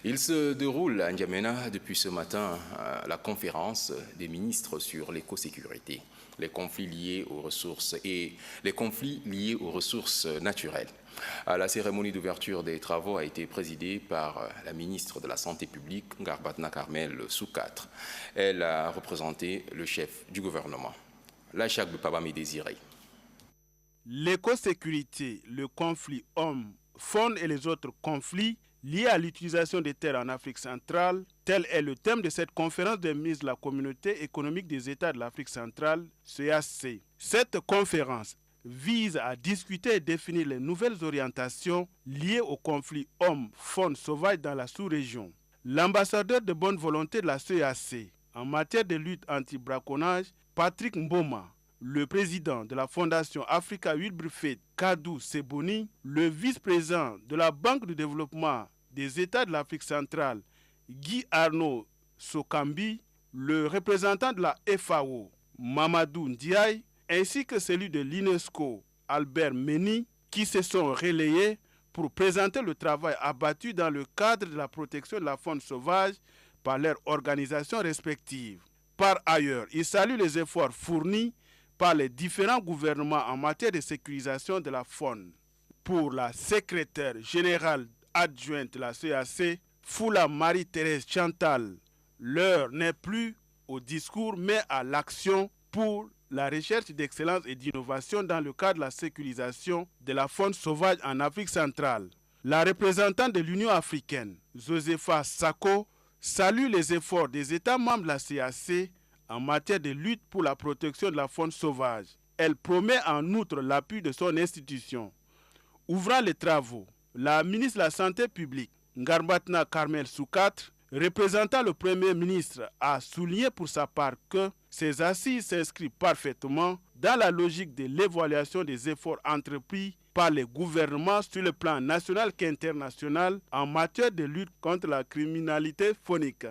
Il se déroule à N'Djamena depuis ce matin la conférence des ministres sur l'écosécurité, les conflits liés aux ressources naturelles. La cérémonie d'ouverture des travaux a été présidée par la ministre de la Santé publique, Ngarbatna Carmel Soukatre. Elle a représenté le chef du gouvernement, Lachak Bupabami Désiré. L'écosécurité, le conflit homme-faune et les autres conflits liés à l'utilisation des terres en Afrique centrale, tel est le thème de cette conférence des ministres de la Communauté économique des États de l'Afrique centrale, CEEAC. Cette conférence vise à discuter et définir les nouvelles orientations liées au conflit homme-faune sauvage dans la sous-région. L'ambassadeur de bonne volonté de la CEEAC en matière de lutte anti-braconnage, Patrick Mboma, le président de la Fondation Africa Wilbrifet Kadou Seboni, le vice-président de la Banque de développement des États de l'Afrique centrale, Guy Arnaud Sokambi, le représentant de la FAO, Mamadou Ndiaye, ainsi que celui de l'UNESCO, Albert Meni, qui se sont relayés pour présenter le travail abattu dans le cadre de la protection de la faune sauvage par leurs organisations respectives. Par ailleurs, il salue les efforts fournis par les différents gouvernements en matière de sécurisation de la faune. Pour la secrétaire générale adjointe de la CEEAC, Foula Marie-Thérèse Chantal, l'heure n'est plus au discours mais à l'action pour la recherche d'excellence et d'innovation dans le cadre de la sécurisation de la faune sauvage en Afrique centrale. La représentante de l'Union africaine, Josepha Sako, salue les efforts des États membres de la CEEAC en matière de lutte pour la protection de la faune sauvage. Elle promet en outre l'appui de son institution. Ouvrant les travaux, la ministre de la Santé publique, Ngarbatna Carmel Soukatre, représentant le Premier ministre, a souligné pour sa part que ces assises s'inscrivent parfaitement dans la logique de l'évaluation des efforts entrepris par les gouvernements sur le plan national qu'international en matière de lutte contre la criminalité faunique.